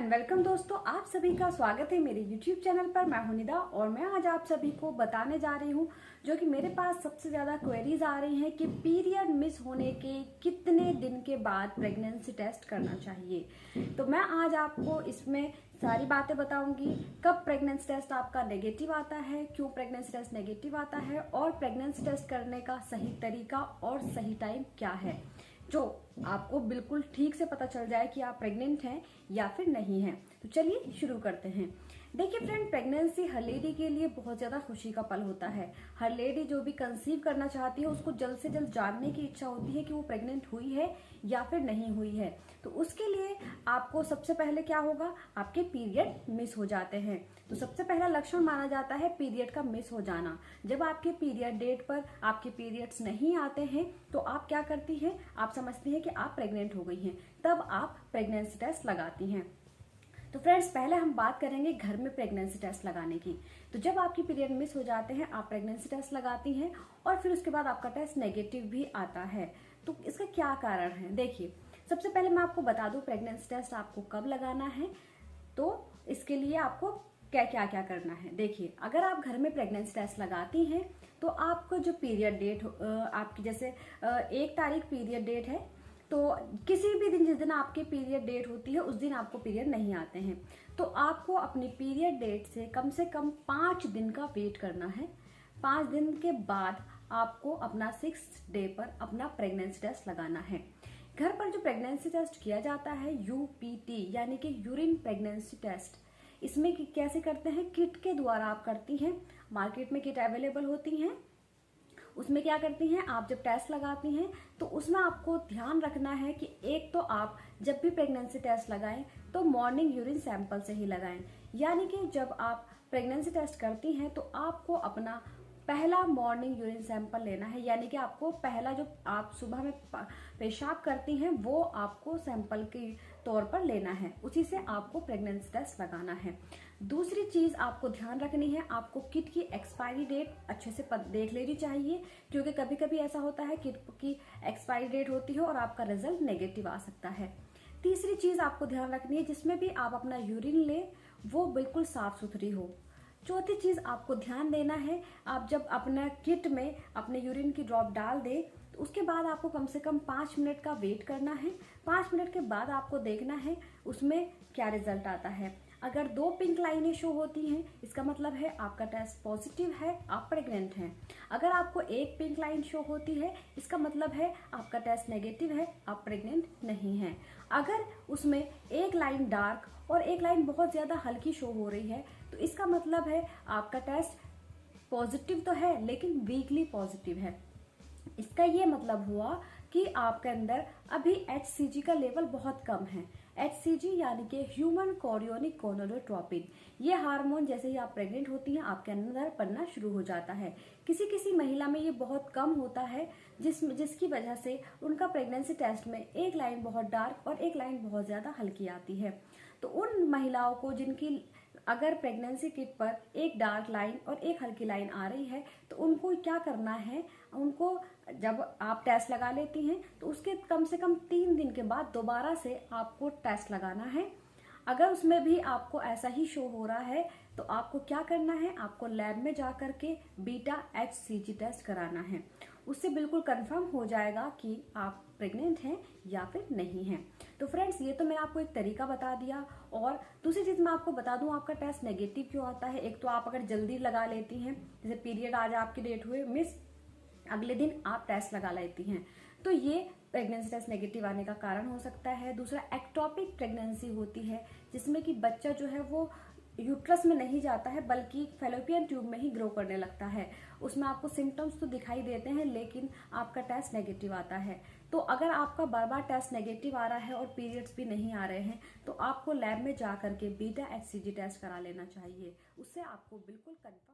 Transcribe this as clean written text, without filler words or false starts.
And welcome दोस्तों, आप सभी का स्वागत है मेरे YouTube चैनल पर। मैं हूं निदा और मैं आज आप सभी को बताने जा रही हूं जो कि मेरे पास सबसे ज़्यादा क्वेरीज आ रही हैं कि पीरियड मिस होने के कितने दिन के बाद प्रेगनेंसी टेस्ट करना चाहिए। तो मैं आज आपको इसमें सारी बातें बताऊंगी। कब प्रेगनेंसी टेस्ट आपका नेगेटिव आता है, क्यों प्रेगनेंसी टेस्ट नेगेटिव आता है और प्रेगनेंसी टेस्ट करने का सही तरीका और सही टाइम क्या है, जो आपको बिल्कुल ठीक से पता चल जाए कि आप प्रेग्नेंट हैं या फिर नहीं हैं। तो चलिए शुरू करते हैं। देखिए फ्रेंड, प्रेगनेंसी हर लेडी के लिए बहुत ज़्यादा खुशी का पल होता है। हर लेडी जो भी कंसीव करना चाहती है उसको जल्द से जल्द जानने की इच्छा होती है कि वो प्रेग्नेंट हुई है या फिर नहीं हुई है। तो उसके लिए आपको सबसे पहले क्या होगा, आपके पीरियड मिस हो जाते हैं। तो सबसे पहला लक्षण माना जाता है पीरियड का मिस हो जाना। जब आपके पीरियड डेट पर आपके पीरियड्स नहीं आते हैं तो आप क्या करती हैं, आप समझती हैं कि आप प्रेग्नेंट हो गई हैं, तब आप प्रेगनेंसी टेस्ट लगाती हैं। तो फ्रेंड्स, पहले हम बात करेंगे घर में प्रेगनेंसी टेस्ट लगाने की। तो जब आपकी पीरियड मिस हो जाते हैं आप प्रेगनेंसी टेस्ट लगाती हैं और फिर उसके बाद आपका टेस्ट नेगेटिव भी आता है। तो इसका क्या कारण है, देखिए सबसे पहले मैं आपको बता दूं प्रेगनेंसी टेस्ट आपको कब लगाना है। तो इसके लिए आपको क्या क्या क्या करना है। देखिए, अगर आप घर में प्रेगनेंसी टेस्ट लगाती हैं तो आपको जो पीरियड डेट आपकी जैसे 1 तारीख पीरियड डेट है, तो किसी भी दिन जिस दिन आपके पीरियड डेट होती है उस दिन आपको पीरियड नहीं आते हैं, तो आपको अपनी पीरियड डेट से कम 5 दिन का वेट करना है। 5 दिन के बाद आपको अपना 6th डे पर अपना प्रेगनेंसी टेस्ट लगाना है। घर पर जो प्रेगनेंसी टेस्ट किया जाता है यूपीटी यानी कि यूरिन प्रेगनेंसी टेस्ट, इसमें कैसे करते हैं, किट के द्वारा आप करती हैं। मार्केट में किट अवेलेबल होती हैं, उसमें क्या करती हैं, आप जब टेस्ट लगाती हैं तो उसमें आपको ध्यान रखना है कि एक तो आप जब भी प्रेगनेंसी टेस्ट लगाएं तो मॉर्निंग यूरिन सैंपल से ही लगाएं। यानी कि जब आप प्रेगनेंसी टेस्ट करती हैं तो आपको अपना पहला मॉर्निंग यूरिन सैंपल लेना है। यानी कि आपको पहला जो आप सुबह में पेशाब करती हैं वो आपको सैंपल के तौर पर लेना है, उसी से आपको प्रेगनेंसी टेस्ट लगाना है। दूसरी चीज आपको ध्यान रखनी है, आपको किट की एक्सपायरी डेट अच्छे से देख लेनी चाहिए, क्योंकि कभी कभी ऐसा होता है किट की एक्सपायरी डेट होती है और आपका रिजल्ट नेगेटिव आ सकता है। तीसरी चीज आपको ध्यान रखनी है, जिसमें भी आप अपना यूरिन ले वो बिल्कुल साफ सुथरी हो। चौथी चीज आपको ध्यान देना है, आप जब अपना किट में अपने यूरिन की ड्रॉप डाल दे तो उसके बाद आपको कम से कम 5 मिनट का वेट करना है। 5 मिनट के बाद आपको देखना है उसमें क्या रिजल्ट आता है। अगर 2 पिंक लाइनें शो होती हैं इसका मतलब है आपका टेस्ट पॉजिटिव है, आप प्रेग्नेंट हैं। अगर आपको 1 पिंक लाइन शो होती है इसका मतलब है आपका टेस्ट नेगेटिव है, आप प्रेग्नेंट नहीं हैं। अगर उसमें 1 लाइन डार्क और 1 लाइन बहुत ज्यादा हल्की शो हो रही है तो इसका मतलब है आपका टेस्ट पॉजिटिव तो है लेकिन वीकली पॉजिटिव है। इसका ये मतलब हुआ कि आपके अंदर अभी HCG का लेवल बहुत कम है। HCG यानी कि ह्यूमन कोरियोनिक गोनाडोट्रोपिन, ये हार्मोन जैसे ही आप प्रेग्नेंट होती हैं आपके अंदर बनना शुरू हो जाता है। किसी किसी महिला में ये बहुत कम होता है जिसकी वजह से उनका प्रेगनेंसी टेस्ट में 1 लाइन बहुत डार्क और 1 लाइन बहुत ज्यादा हल्की आती है। तो उन महिलाओं को जिनकी अगर प्रेगनेंसी किट पर 1 डार्क लाइन और 1 हल्की लाइन आ रही है तो उनको क्या करना है, उनको जब आप टेस्ट लगा लेती हैं तो उसके कम से कम 3 दिन के बाद दोबारा से आपको टेस्ट लगाना है। अगर उसमें भी आपको ऐसा ही शो हो रहा है तो आपको क्या करना है, आपको लैब में जाकर के बीटा HCG टेस्ट कराना है। उससे बिल्कुल कंफर्म हो जाएगा कि आप प्रेग्नेंट हैं या फिर नहीं हैं। तो फ्रेंड्स, ये तो मैंने आपको एक तरीका बता दिया। और दूसरी चीज मैं आपको बता दूं आपका टेस्ट नेगेटिव क्यों आता है। एक तो आप अगर जल्दी लगा लेती हैं, जैसे पीरियड आज आपकी डेट हुए मिस, अगले दिन आप टेस्ट लगा लेती हैं, तो ये प्रेगनेंसी टेस्ट नेगेटिव आने का कारण हो सकता है। दूसरा, एक्टोपिक प्रेगनेंसी होती है जिसमें कि बच्चा जो है वो यूट्रस में नहीं जाता है बल्कि फैलोपियन ट्यूब में ही ग्रो करने लगता है। उसमें आपको सिम्टम्स तो दिखाई देते हैं लेकिन आपका टेस्ट नेगेटिव आता है। तो अगर आपका बार बार टेस्ट नेगेटिव आ रहा है और पीरियड्स भी नहीं आ रहे हैं तो आपको लैब में जा करके बीटा HCG टेस्ट करा लेना चाहिए, उससे आपको बिल्कुल कंफर्म